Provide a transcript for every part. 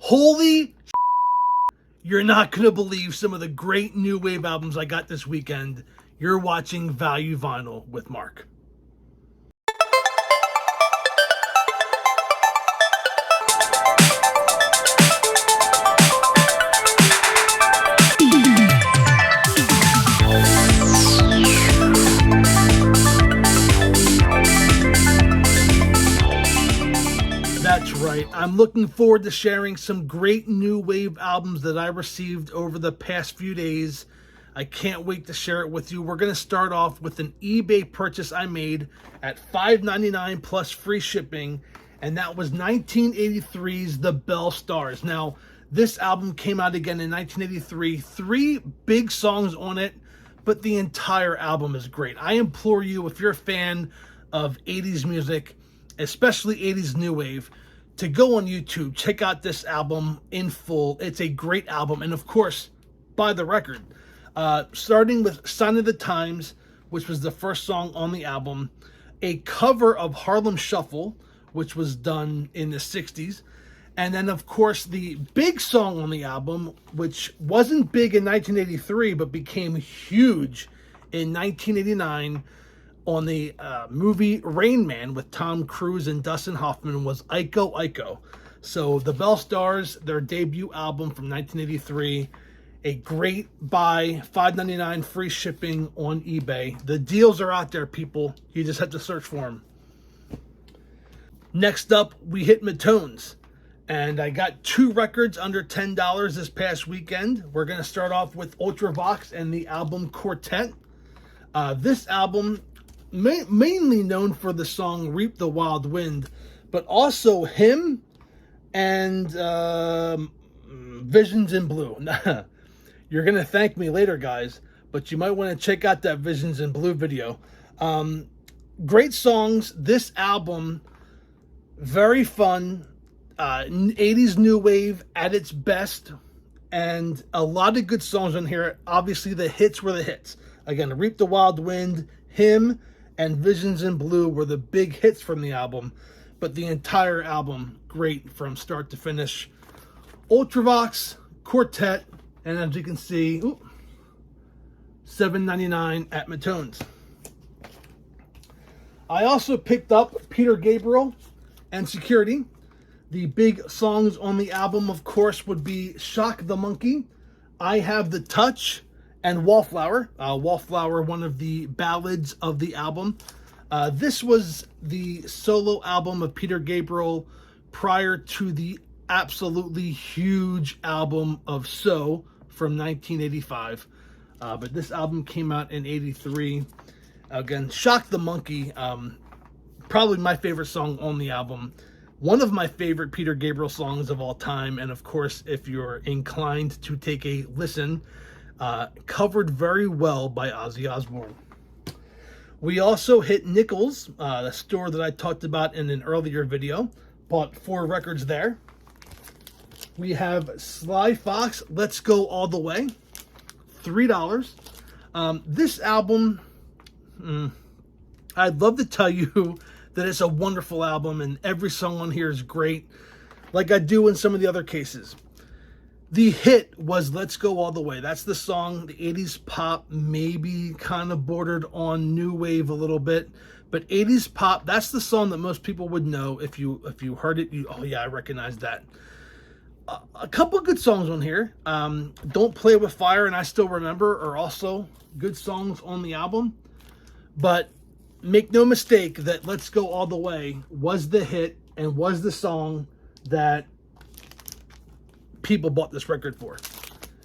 Holy, you're not going to believe some of the great new wave albums I got this weekend. You're watching Value Vinyl with Mark. That's right. I'm looking forward to sharing some great new wave albums that I received over the past few days. I can't wait to share it with you. We're going to start off with an eBay purchase I made at $5.99 plus free shipping, and that was 1983's The Belle Stars. Now, this album came out again in 1983. 3 big songs on it, but the entire album is great. I implore you, if you're a fan of 80s music, especially 80s new wave, to go on YouTube, check out this album in full. It's a great album, and of course, buy the record. Starting with Sign of the Times, which was the first song on the album, a cover of Harlem Shuffle, which was done in the 60s, and then of course the big song on the album, which wasn't big in 1983, but became huge in 1989, on the movie Rain Man with Tom Cruise and Dustin Hoffman, was Iko Iko. So The Belle Stars, their debut album from 1983, a great buy, $5.99 free shipping on eBay. The deals are out there, people. You just have to search for them. Next up, we hit Matones. And I got 2 records under $10 this past weekend. We're going to start off with Ultravox and the album Quartet. This album, mainly known for the song Reap the Wild Wind, but also him and Visions in Blue. You're going to thank me later, guys, but you might want to check out that Visions in Blue video. Great songs. This album, very fun. 80s new wave at its best, and a lot of good songs on here. Obviously, the hits were the hits. Again, Reap the Wild Wind, him, and Visions in Blue were the big hits from the album, but the entire album, great from start to finish. Ultravox, Quartet, and as you can see, $7.99 at Matones. I also picked up Peter Gabriel and Security. The big songs on the album, of course, would be Shock the Monkey, I Have the Touch, and Wallflower. Wallflower, one of the ballads of the album. This was the solo album of Peter Gabriel prior to the absolutely huge album of So from 1985. But this album came out in 83. Again, Shock the Monkey, probably my favorite song on the album. One of my favorite Peter Gabriel songs of all time. And of course, if you're inclined to take a listen, covered very well by Ozzy Osbourne. We also hit Nichols, the store that I talked about in an earlier video. Bought 4 records there. We have Sly Fox, Let's Go All the Way, $3. This album, I'd love to tell you that it's a wonderful album and every song on here is great, like I do in some of the other cases. The hit was Let's Go All the Way. That's the song. The 80s pop maybe kind of bordered on new wave a little bit, but 80s pop, that's the song that most people would know. If you heard it, oh yeah, I recognize that. A couple good songs on here. Don't Play With Fire and I Still Remember are also good songs on the album, but make no mistake that Let's Go All the Way was the hit and was the song that people bought this record for.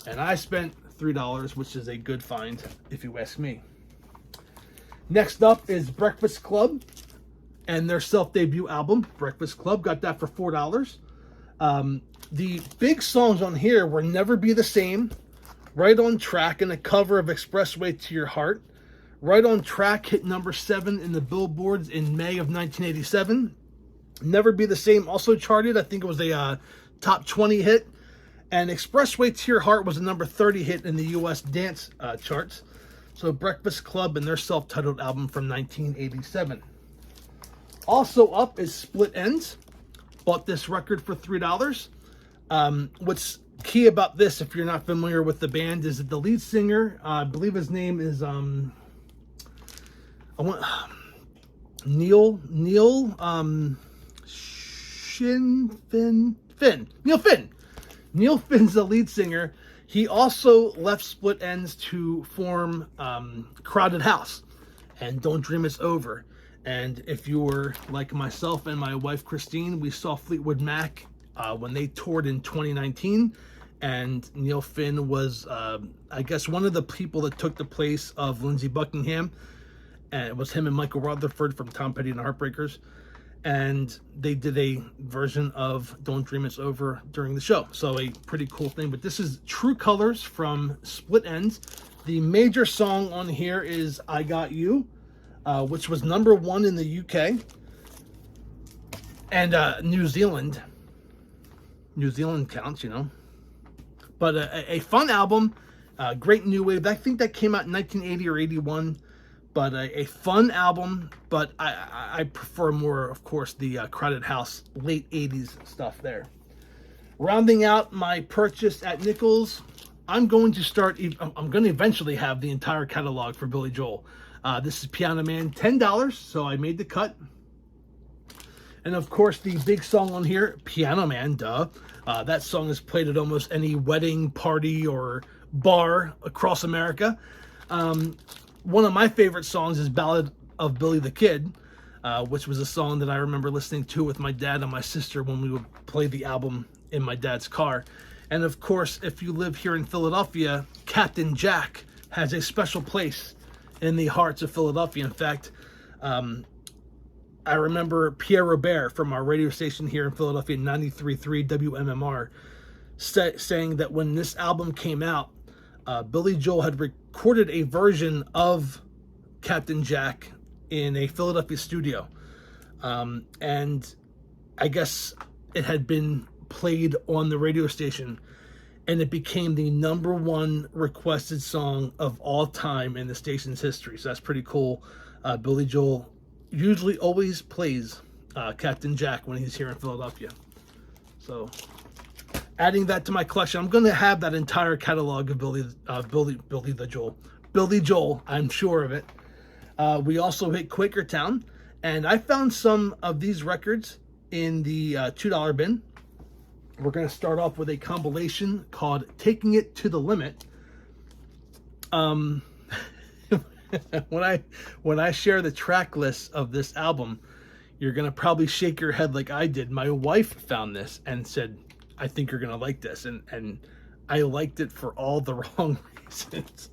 And I spent $3, which is a good find, if you ask me. Next up is Breakfast Club and their self-debut album, Breakfast Club. Got that for $4. The big songs on here were Never Be the Same, Right on Track, and a cover of Expressway to Your Heart. Right on Track hit number 7 in the Billboards in May of 1987. Never Be the Same also charted. I think it was a top 20 hit. And Expressway to Your Heart was a number 30 hit in the U.S. dance charts. So Breakfast Club and their self-titled album from 1987. Also up is Split Enz. Bought this record for $3. What's key about this, if you're not familiar with the band, is that the lead singer, I believe his name is Neil Neil Finn. Neil Finn's the lead singer. He also left Split Enz to form Crowded House and Don't Dream It's Over. And if you were like myself and my wife Christine, we saw Fleetwood Mac when they toured in 2019. And Neil Finn was, I guess, one of the people that took the place of Lindsey Buckingham. And it was him and Michael Rutherford from Tom Petty and the Heartbreakers. And they did a version of Don't Dream It's Over during the show. So a pretty cool thing. But this is True Colors from Split Enz. The major song on here is I Got You, which was #1 in the UK and New Zealand. New Zealand counts, you know. But a fun album, great new wave. I think that came out in 1980 or 81. But a fun album, but I prefer more, of course, the Crowded House late 80s stuff there. Rounding out my purchase at Nichols, I'm going to eventually have the entire catalog for Billy Joel. This is Piano Man, $10, so I made the cut. And of course, the big song on here, Piano Man, duh. That song is played at almost any wedding, party, or bar across America. One of my favorite songs is Ballad of Billy the Kid, which was a song that I remember listening to with my dad and my sister when we would play the album in my dad's car. And of course, if you live here in Philadelphia, Captain Jack has a special place in the hearts of Philadelphia. In fact, I remember Pierre Robert from our radio station here in Philadelphia, 93.3 WMMR, saying that when this album came out, Billy Joel had recorded a version of Captain Jack in a Philadelphia studio. And I guess it had been played on the radio station, and it became the #1 requested song of all time in the station's history. So that's pretty cool. Billy Joel usually always plays Captain Jack when he's here in Philadelphia. So adding that to my collection, I'm going to have that entire catalog of Billy Joel, I'm sure of it. We also hit Quakertown, and I found some of these records in the $2 bin. We're going to start off with a compilation called Taking It to the Limit. When I share the track list of this album, you're going to probably shake your head like I did. My wife found this and said, I think you're going to like this. And I liked it for all the wrong reasons.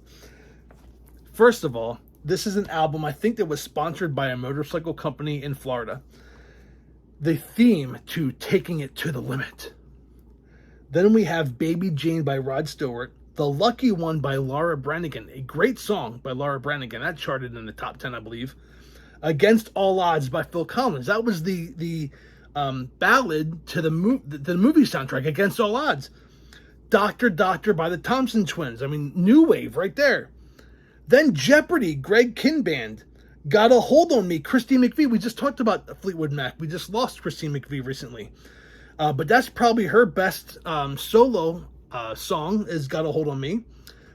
First of all, this is an album I think that was sponsored by a motorcycle company in Florida. The theme to Taking It to the Limit. Then we have Baby Jane by Rod Stewart. The Lucky One by Laura Branigan. A great song by Laura Branigan. That charted in the top 10, I believe. Against All Odds by Phil Collins. That was the ballad to the movie soundtrack, Against All Odds. Doctor Doctor by the Thompson Twins. I mean, new wave right there. Then Jeopardy, Greg Kihn Band. Got a Hold on Me, Christine McVie. We just talked about Fleetwood Mac. We just lost Christine McVie recently. But that's probably her best solo song, is Got a Hold on Me.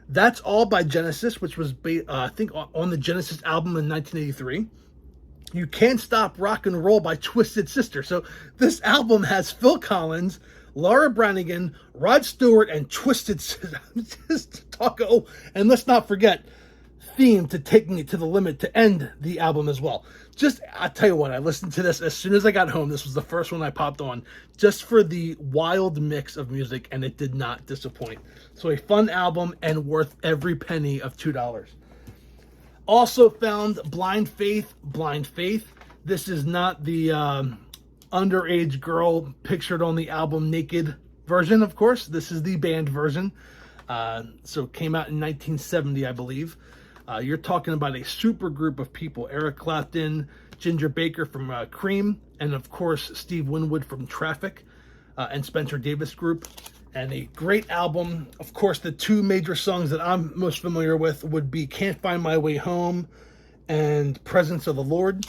That's All by Genesis, which was, I think, on the Genesis album in 1983. You Can't Stop Rock and Roll by Twisted Sister. So this album has Phil Collins, Laura Branigan, Rod Stewart, and Twisted Sister. And let's not forget, theme to Taking It to the Limit to end the album as well. I'll tell you what, I listened to this as soon as I got home. This was the first one I popped on just for the wild mix of music, and it did not disappoint. So a fun album and worth every penny of $2. Also found Blind Faith. This is not the underage girl pictured on the album Naked version, of course. This is the band version. So it came out in 1970, I believe. You're talking about a super group of people. Eric Clapton, Ginger Baker from Cream, and of course Steve Winwood from Traffic, and Spencer Davis Group. And a great album. Of course, the two major songs that I'm most familiar with would be Can't Find My Way Home and Presence of the Lord.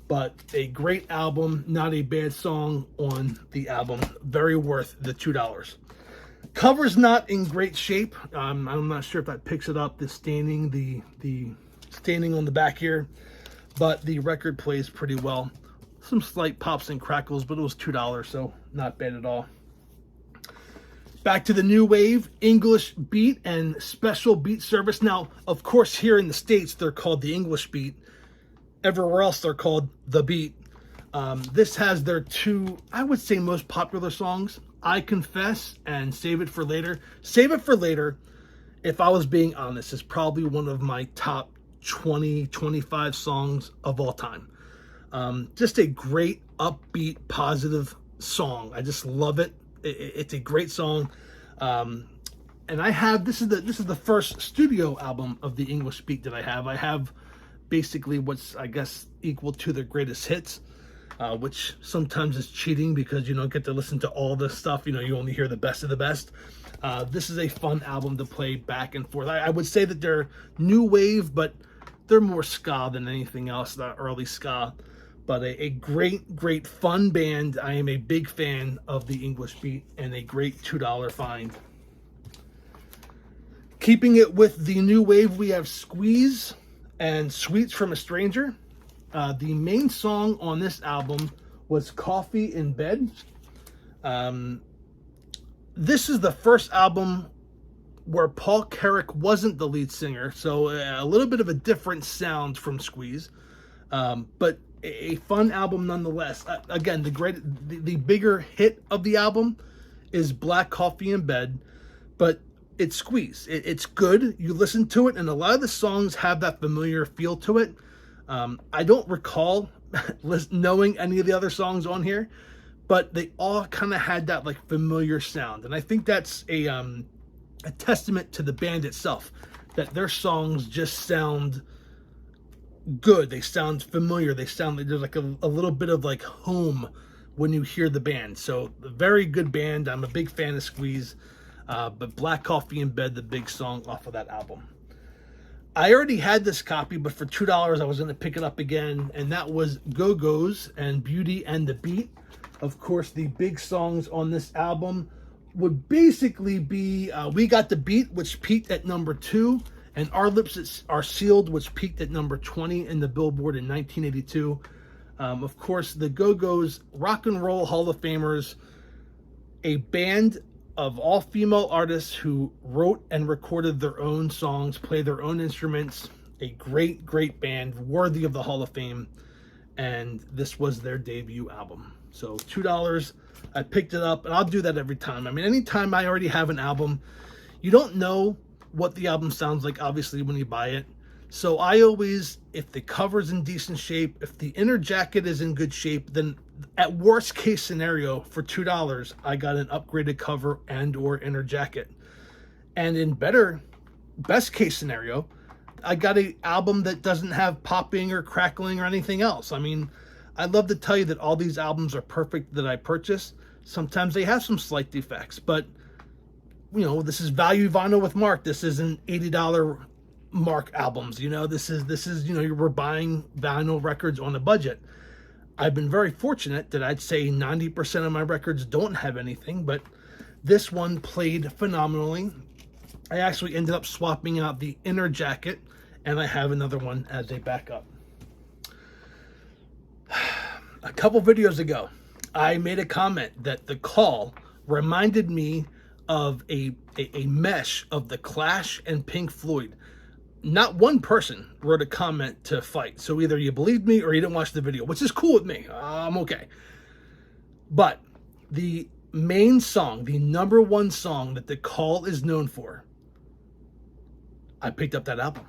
but a great album, not a bad song on the album. Very worth the $2. Cover's not in great shape. I'm not sure if that picks it up, the staining on the back here, but the record plays pretty well. Some slight pops and crackles, but it was $2, so not bad at all. Back to the new wave, English Beat and Special Beat Service. Now, of course, here in the States, they're called the English Beat. Everywhere else, they're called The Beat. This has their two, I would say, most popular songs, I Confess and Save It for Later. Save It for Later, if I was being honest, is probably one of my top 20, 25 songs of all time. Just a great, upbeat, positive song. I just love it. It's a great song. And I have, this is the first studio album of the English Beat that I have. I have basically what's, I guess, equal to their greatest hits. Which sometimes is cheating because you don't get to listen to all this stuff. You only hear the best of the best. This is a fun album to play back and forth. I would say that they're new wave, but they're more ska than anything else, the early ska. But a great fun band. I am a big fan of the English Beat and a great $2 find. Keeping it with the new wave, we have Squeeze and Sweets from a Stranger. The main song on this album was Coffee in Bed. This is the first album where Paul Carrack wasn't the lead singer, so a little bit of a different sound from Squeeze, but a fun album nonetheless. Again, the bigger hit of the album is Black Coffee in Bed, but it's Squeeze. It's good. You listen to it, and a lot of the songs have that familiar feel to it. I don't recall knowing any of the other songs on here, but they all kind of had that like familiar sound, and I think that's a testament to the band itself, that their songs just sound good. They sound familiar. They sound like there's like a little bit of like home when you hear the band. So a very good band. I'm a big fan of Squeeze, but Black Coffee in Bed, the big song off of that album. I already had this copy, but for $2, I was going to pick it up again, and that was Go-Go's and Beauty and the Beat. Of course, the big songs on this album would basically be We Got the Beat, which peaked at number 2, and Our Lips Are Sealed, which peaked at number 20 in the Billboard in 1982. Of course, the Go-Go's, Rock and Roll Hall of Famers, a band of all female artists who wrote and recorded their own songs, play their own instruments. A great band, worthy of the Hall of Fame. And this was their debut album. So $2, I picked it up, and I'll do that every time. I mean, anytime I already have an album, you don't know what the album sounds like, obviously, when you buy it. So I always, if the cover's in decent shape, if the inner jacket is in good shape, then at worst case scenario, for $2, I got an upgraded cover and or inner jacket. And in best case scenario, I got an album that doesn't have popping or crackling or anything else. I mean, I'd love to tell you that all these albums are perfect that I purchase. Sometimes they have some slight defects, but this is value vinyl with Mark. This isn't $80 Mark albums. This is we're buying vinyl records on a budget. I've been very fortunate that I'd say 90% of my records don't have anything, but this one played phenomenally. I actually ended up swapping out the inner jacket, and I have another one as a backup. A couple videos ago, I made a comment that The Call reminded me of a mesh of The Clash and Pink Floyd. Not one person wrote a comment to fight. So either you believed me or you didn't watch the video, which is cool with me. I'm okay. But the main song, the number one song that The Call is known for, I picked up that album.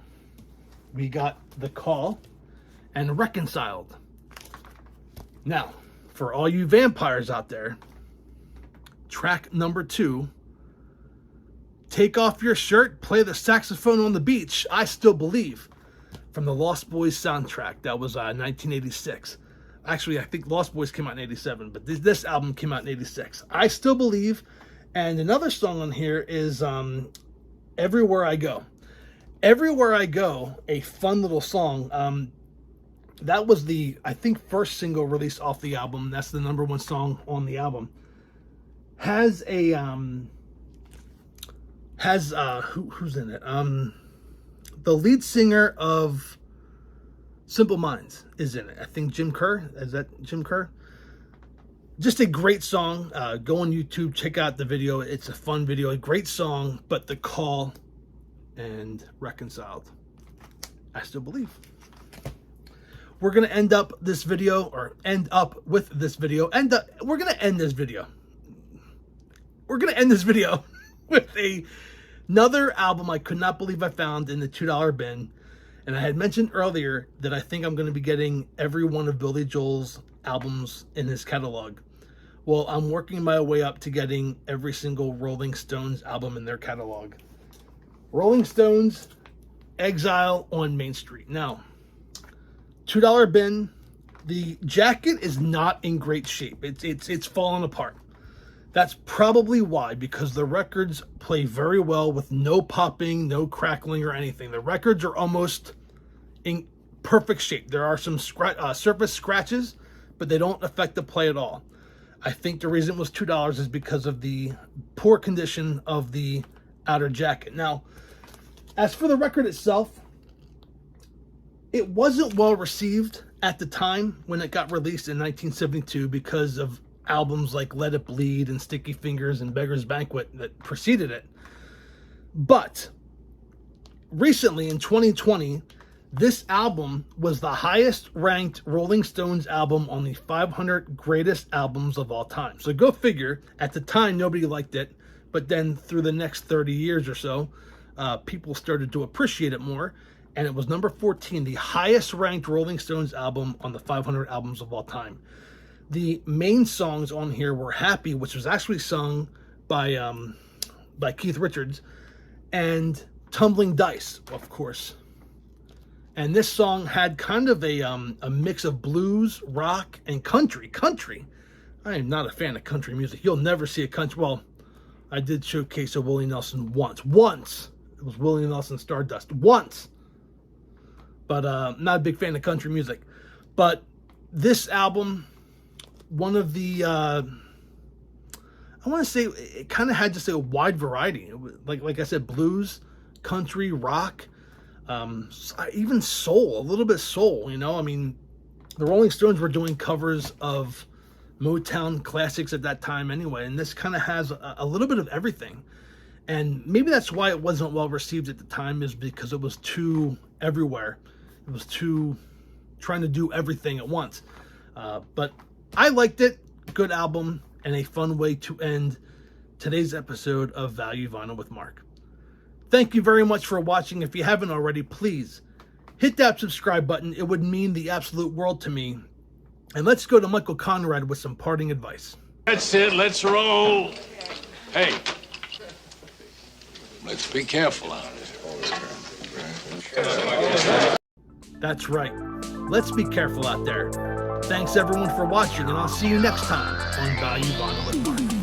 We got The Call and Reconciled. Now, for all you vampires out there, track number 2, Take Off Your Shirt, Play the Saxophone on the Beach, I Still Believe, from the Lost Boys soundtrack. That was 1986. Actually, I think Lost Boys came out in 87, but this album came out in 86. I Still Believe. And another song on here is Everywhere I Go. Everywhere I Go, a fun little song. That was the, I think, first single released off the album. That's the #1 song on the album. Has a who's in it? The lead singer of Simple Minds is in it. I think Jim Kerr. Is that Jim Kerr? Just a great song. Go on YouTube, check out the video. It's a fun video, a great song. But The Call and Reconciled, I Still Believe. We're gonna end up this video, or end up with this video. We're gonna end this video. We're gonna end this video with another album I could not believe I found in the $2 bin. And I had mentioned earlier that I think I'm going to be getting every one of Billy Joel's albums in his catalog. Well, I'm working my way up to getting every single Rolling Stones album in their catalog. Rolling Stones, Exile on Main Street. Now, $2 bin. The jacket is not in great shape. It's falling apart. That's probably why, because the records play very well with no popping, no crackling or anything. The records are almost in perfect shape. There are some surface scratches, but they don't affect the play at all. I think the reason it was $2 is because of the poor condition of the outer jacket. Now, as for the record itself, it wasn't well received at the time when it got released in 1972 because of albums like Let It Bleed and Sticky Fingers and Beggar's Banquet that preceded it. But recently in 2020, this album was the highest ranked Rolling Stones album on the 500 greatest albums of all time. So go figure, at the time nobody liked it, but then through the next 30 years or so, people started to appreciate it more, and it was number 14, the highest ranked Rolling Stones album on the 500 albums of all time. The main songs on here were Happy, which was actually sung by Keith Richards, and Tumbling Dice, of course. And this song had kind of a mix of blues, rock, and country. I am not a fan of country music. You'll never see a country. Well, I did showcase a Willie Nelson once. It was Willie Nelson Stardust. Once. But not a big fan of country music. But this album, one of the I want to say it kind of had just a wide variety, like I said, blues, country, rock, even soul, a little bit soul, you know. I mean, the Rolling Stones were doing covers of Motown classics at that time anyway, and this kind of has a little bit of everything. And maybe that's why it wasn't well received at the time, is because it was too everywhere. It was too trying to do everything at once. But I liked it. Good album, and a fun way to end today's episode of Value Vinyl with Mark. Thank you very much for watching. If you haven't already, please hit that subscribe button. It would mean the absolute world to me. And let's go to Michael Conrad with some parting advice. That's it. Let's roll. Hey, let's be careful out there. That's right. Let's be careful out there. Thanks everyone for watching, and I'll see you next time on Value Vinyl with Mark.